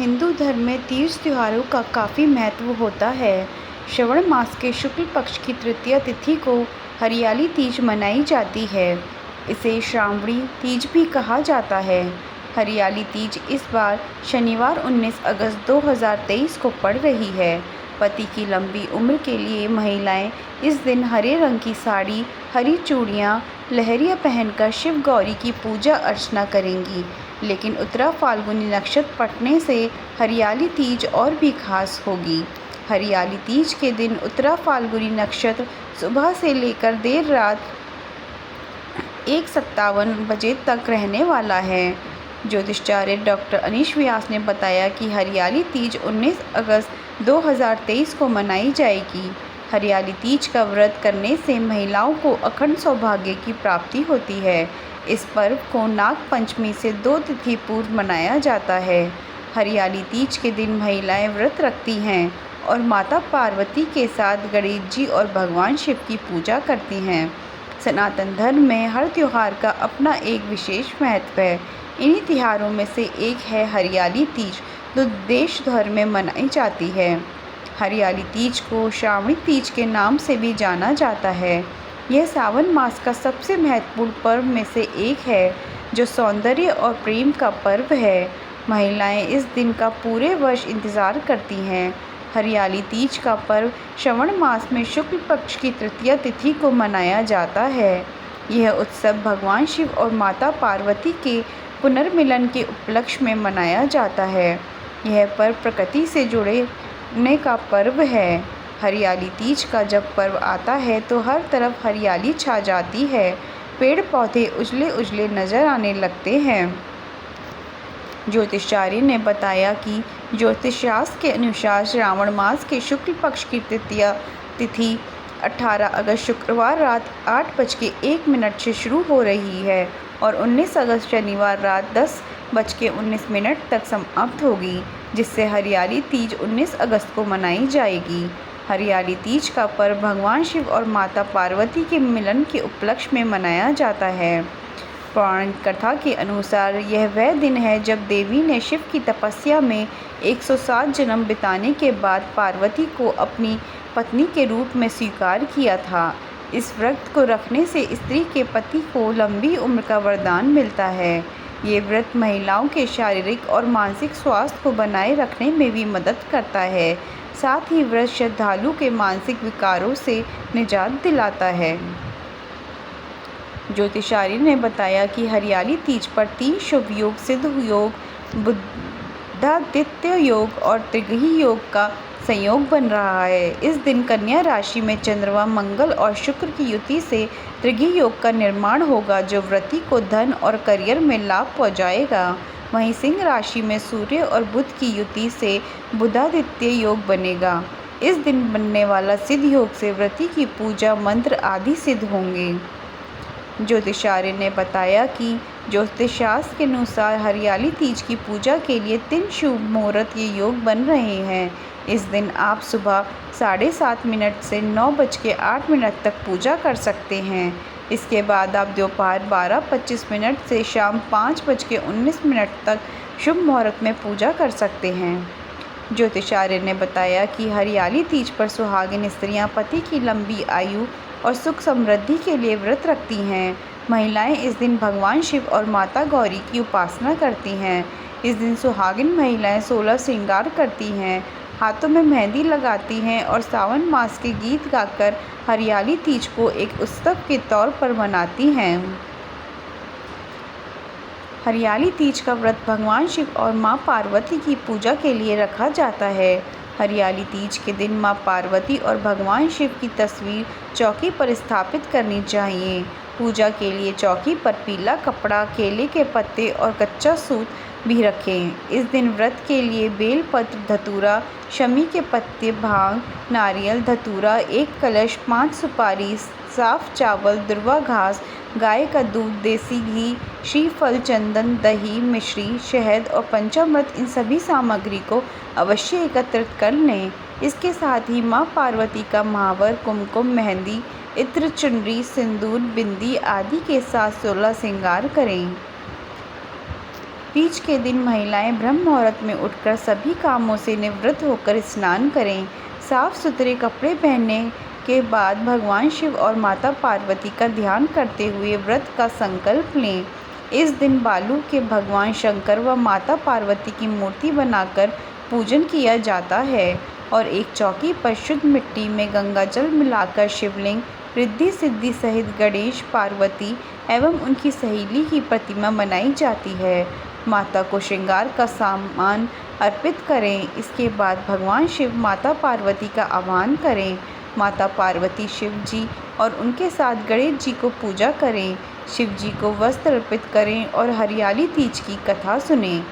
हिंदू धर्म में तीज त्योहारों का काफ़ी महत्व होता है। श्रवण मास के शुक्ल पक्ष की तृतीया तिथि को हरियाली तीज मनाई जाती है। इसे श्रावणी तीज भी कहा जाता है। हरियाली तीज इस बार शनिवार 19 अगस्त 2023 को पड़ रही है। पति की लंबी उम्र के लिए महिलाएं इस दिन हरे रंग की साड़ी, हरी चूड़ियाँ, लहरिया पहनकर शिव गौरी की पूजा अर्चना करेंगी। लेकिन उत्तरा फाल्गुनी नक्षत्र पड़ने से हरियाली तीज और भी खास होगी। हरियाली तीज के दिन उत्तरा फाल्गुनी नक्षत्र सुबह से लेकर देर रात 1:57 बजे तक रहने वाला है। ज्योतिषाचार्य डॉक्टर अनीश व्यास ने बताया कि हरियाली तीज 19 अगस्त 2023 को मनाई जाएगी। हरियाली तीज का व्रत करने से महिलाओं को अखंड सौभाग्य की प्राप्ति होती है। इस पर्व को नाग पंचमी से 2 तिथि पूर्व मनाया जाता है। हरियाली तीज के दिन महिलाएं व्रत रखती हैं और माता पार्वती के साथ गणेश जी और भगवान शिव की पूजा करती हैं। सनातन धर्म में हर त्योहार का अपना एक विशेष महत्व है। इन्हीं त्योहारों में से एक है हरियाली तीज, जो देश भर में मनाई जाती है। हरियाली तीज को श्रावणी तीज के नाम से भी जाना जाता है। यह सावन मास का सबसे महत्वपूर्ण पर्व में से एक है, जो सौंदर्य और प्रेम का पर्व है। महिलाएं इस दिन का पूरे वर्ष इंतज़ार करती हैं। हरियाली तीज का पर्व श्रवण मास में शुक्ल पक्ष की तृतीया तिथि को मनाया जाता है। यह उत्सव भगवान शिव और माता पार्वती के पुनर्मिलन के उपलक्ष्य में मनाया जाता है। यह पर्व प्रकृति से जुड़ने का पर्व है। हरियाली तीज का जब पर्व आता है तो हर तरफ हरियाली छा जाती है। पेड़ पौधे उजले उजले नजर आने लगते हैं। ज्योतिषाचार्य ने बताया कि ज्योतिषशास्त्र के अनुसार श्रावण मास के शुक्ल पक्ष की तृतीया तिथि 18 अगस्त शुक्रवार रात 8:01 से शुरू हो रही है और 19 अगस्त शनिवार रात 10:19 तक समाप्त होगी, जिससे हरियाली तीज 19 अगस्त को मनाई जाएगी। हरियाली तीज का पर्व भगवान शिव और माता पार्वती के मिलन के उपलक्ष्य में मनाया जाता है। पौराणिक कथा के अनुसार यह वह दिन है जब देवी ने शिव की तपस्या में 107 जन्म बिताने के बाद पार्वती को अपनी पत्नी के रूप में स्वीकार किया था। इस व्रत को रखने से स्त्री के पति को लंबी उम्र का वरदान मिलता है। ये व्रत महिलाओं के शारीरिक और मानसिक स्वास्थ्य को बनाए रखने में भी मदद करता है। साथ ही व्रत श्रद्धालु के मानसिक विकारों से निजात दिलाता है। ज्योतिषाचार्य ने बताया कि हरियाली तीज पर 3 शुभ योग, सिद्ध योग, बुधादित्य योग और त्रिग्रही योग का संयोग बन रहा है। इस दिन कन्या राशि में चंद्रमा, मंगल और शुक्र की युति से त्रिग्रही योग का निर्माण होगा, जो व्रती को धन और करियर में लाभ पहुंचाएगा। वहीं सिंह राशि में सूर्य और बुध की युति से बुधादित्य योग बनेगा। इस दिन बनने वाला सिद्ध योग से व्रती की पूजा मंत्र आदि सिद्ध होंगे। ज्योतिषाचार्य ने बताया कि ज्योतिषशास्त्र के अनुसार हरियाली तीज की पूजा के लिए 3 शुभ मुहूर्त ये योग बन रहे हैं। इस दिन आप सुबह 7:30 से 9:08 तक पूजा कर सकते हैं। इसके बाद आप दोपहर 12:25 से शाम 5:19 तक शुभ मुहूर्त में पूजा कर सकते हैं। ज्योतिषाचार्य ने बताया कि हरियाली तीज पर सुहागिन स्त्रियां पति की लंबी आयु और सुख समृद्धि के लिए व्रत रखती हैं। महिलाएं इस दिन भगवान शिव और माता गौरी की उपासना करती हैं। इस दिन सुहागिन महिलाएं 16 श्रृंगार करती हैं, हाथों में मेहंदी लगाती हैं और सावन मास के गीत गाकर हरियाली तीज को एक उत्सव के तौर पर मनाती हैं। हरियाली तीज का व्रत भगवान शिव और मां पार्वती की पूजा के लिए रखा जाता है। हरियाली तीज के दिन मां पार्वती और भगवान शिव की तस्वीर चौकी पर स्थापित करनी चाहिए। पूजा के लिए चौकी पर पीला कपड़ा, केले के पत्ते और कच्चा सूत भी रखें। इस दिन व्रत के लिए बेलपत्र, धतूरा, शमी के पत्ते, भांग, नारियल, धतूरा, 1 कलश, 5 सुपारी, साफ चावल, दुर्वा घास, गाय का दूध, देसी घी, श्रीफल, चंदन, दही, मिश्री, शहद और पंचामृत, इन सभी सामग्री को अवश्य एकत्रित कर लें। इसके साथ ही मां पार्वती का महावर, कुमकुम, मेहंदी, इत्र, चुनरी, सिंदूर, बिंदी आदि के साथ 16 श्रृंगार करें। तीज के दिन महिलाएं ब्रह्म मुहूर्त में उठकर सभी कामों से निवृत्त होकर स्नान करें। साफ सुथरे कपड़े पहनने के बाद भगवान शिव और माता पार्वती का ध्यान करते हुए व्रत का संकल्प लें। इस दिन बालू के भगवान शंकर व माता पार्वती की मूर्ति बनाकर पूजन किया जाता है और एक चौकी पर शुद्ध मिट्टी में गंगा जल मिलाकर शिवलिंग, रिद्धि सिद्धि सहित गणेश, पार्वती एवं उनकी सहेली की प्रतिमा बनाई जाती है। माता को श्रृंगार का सामान अर्पित करें। इसके बाद भगवान शिव, माता पार्वती का आह्वान करें। माता पार्वती, शिव जी और उनके साथ गणेश जी को पूजा करें। शिव जी को वस्त्र अर्पित करें और हरियाली तीज की कथा सुनें।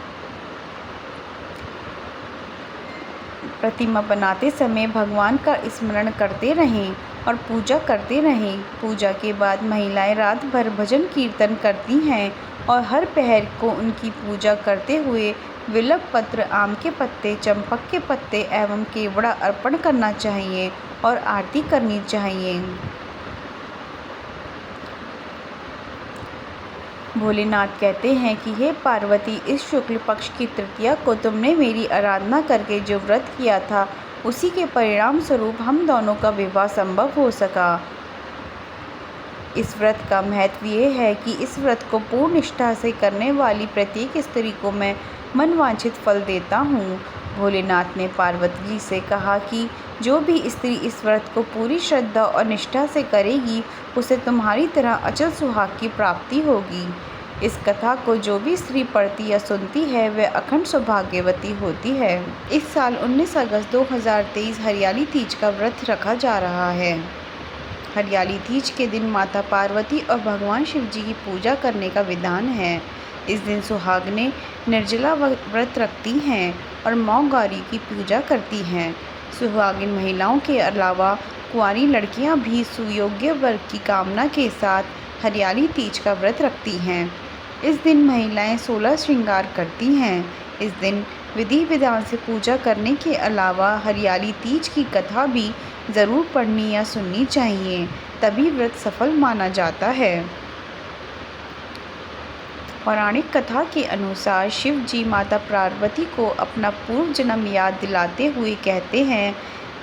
प्रतिमा बनाते समय भगवान का स्मरण करते रहें और पूजा करते रहें। पूजा के बाद महिलाएं रात भर भजन कीर्तन करती हैं और हर पहर को उनकी पूजा करते हुए बिल्व पत्र, आम के पत्ते, चंपक के पत्ते एवं केवड़ा अर्पण करना चाहिए और आरती करनी चाहिए। भोलेनाथ कहते हैं कि हे पार्वती, इस शुक्ल पक्ष की तृतीया को तुमने मेरी आराधना करके जो व्रत किया था, उसी के परिणाम स्वरूप हम दोनों का विवाह संभव हो सका। इस व्रत का महत्व ये है कि इस व्रत को पूर्ण निष्ठा से करने वाली प्रत्येक स्त्री को मैं मनवांछित फल देता हूँ। भोलेनाथ ने पार्वती जी से कहा कि जो भी स्त्री इस व्रत को पूरी श्रद्धा और निष्ठा से करेगी, उसे तुम्हारी तरह अचल सुहाग की प्राप्ति होगी। इस कथा को जो भी स्त्री पढ़ती या सुनती है, वह अखंड सौभाग्यवती होती है। इस साल 19 अगस्त 2023 हरियाली तीज का व्रत रखा जा रहा है। हरियाली तीज के दिन माता पार्वती और भगवान शिव जी की पूजा करने का विधान है। इस दिन सुहागनें निर्जला व्रत रखती हैं और माँ गौरी की पूजा करती हैं। सुहागिन महिलाओं के अलावा कुंवारी लड़कियां भी सुयोग्य वर की कामना के साथ हरियाली तीज का व्रत रखती हैं। इस दिन महिलाएं 16 श्रृंगार करती हैं। इस दिन विधि विधान से पूजा करने के अलावा हरियाली तीज की कथा भी ज़रूर पढ़नी या सुननी चाहिए, तभी व्रत सफल माना जाता है। पौराणिक कथा के अनुसार शिव जी माता पार्वती को अपना पूर्व जन्म याद दिलाते हुए कहते हैं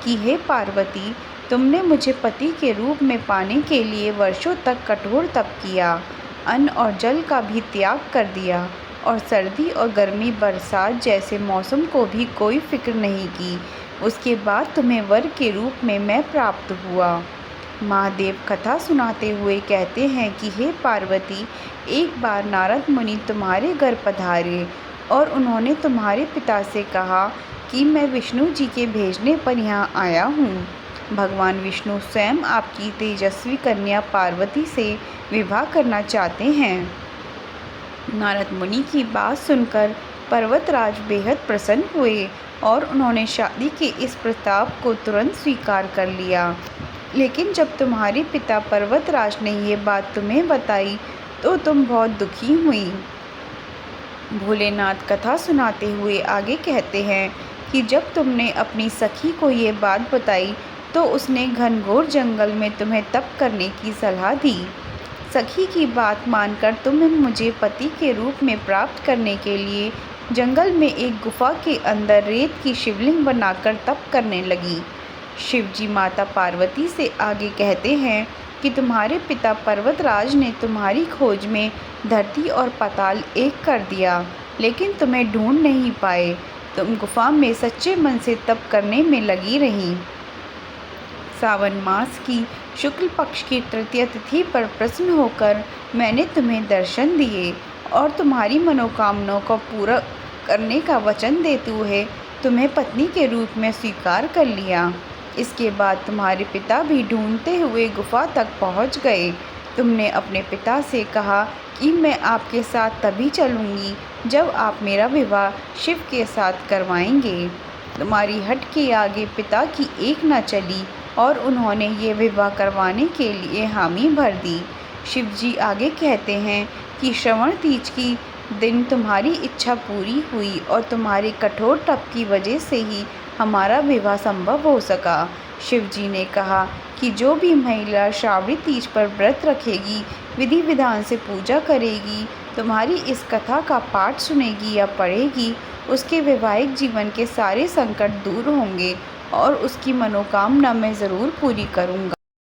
कि हे पार्वती, तुमने मुझे पति के रूप में पाने के लिए वर्षों तक कठोर तप किया, अन्न और जल का भी त्याग कर दिया और सर्दी और गर्मी, बरसात जैसे मौसम को भी कोई फिक्र नहीं की। उसके बाद तुम्हें वर के रूप में मैं प्राप्त हुआ। महादेव कथा सुनाते हुए कहते हैं कि हे पार्वती, एक बार नारद मुनि तुम्हारे घर पधारे और उन्होंने तुम्हारे पिता से कहा कि मैं विष्णु जी के भेजने पर यहाँ आया हूँ। भगवान विष्णु स्वयं आपकी तेजस्वी कन्या पार्वती से विवाह करना चाहते हैं। नारद मुनि की बात सुनकर पर्वतराज बेहद प्रसन्न हुए और उन्होंने शादी के इस प्रस्ताव को तुरंत स्वीकार कर लिया। लेकिन जब तुम्हारे पिता पर्वतराज ने ये बात तुम्हें बताई तो तुम बहुत दुखी हुई। भोलेनाथ कथा सुनाते हुए आगे कहते हैं कि जब तुमने अपनी सखी को ये बात बताई तो उसने घनघोर जंगल में तुम्हें तप करने की सलाह दी। सखी की बात मानकर तुम मुझे पति के रूप में प्राप्त करने के लिए जंगल में एक गुफा के अंदर रेत की शिवलिंग बनाकर तप करने लगी। शिव जी माता पार्वती से आगे कहते हैं कि तुम्हारे पिता पर्वतराज ने तुम्हारी खोज में धरती और पाताल एक कर दिया, लेकिन तुम्हें ढूंढ नहीं पाए। तुम गुफा में सच्चे मन से तप करने में लगी रहीं। सावन मास की शुक्ल पक्ष की तृतीया तिथि पर प्रसन्न होकर मैंने तुम्हें दर्शन दिए और तुम्हारी मनोकामनाओं को पूरा करने का वचन देते हुए तुम्हें पत्नी के रूप में स्वीकार कर लिया। इसके बाद तुम्हारे पिता भी ढूंढते हुए गुफा तक पहुंच गए। तुमने अपने पिता से कहा कि मैं आपके साथ तभी चलूँगी जब आप मेरा विवाह शिव के साथ करवाएंगे। तुम्हारी हट के आगे पिता की एक न चली और उन्होंने ये विवाह करवाने के लिए हामी भर दी। शिव जी आगे कहते हैं कि श्रवण तीज की दिन तुम्हारी इच्छा पूरी हुई और तुम्हारे कठोर तप की वजह से ही हमारा विवाह संभव हो सका। शिव जी ने कहा कि जो भी महिला श्रावणी तीज पर व्रत रखेगी, विधि विधान से पूजा करेगी, तुम्हारी इस कथा का पाठ सुनेगी या पढ़ेगी, उसके वैवाहिक जीवन के सारे संकट दूर होंगे और उसकी मनोकामना मैं ज़रूर पूरी करूँगा।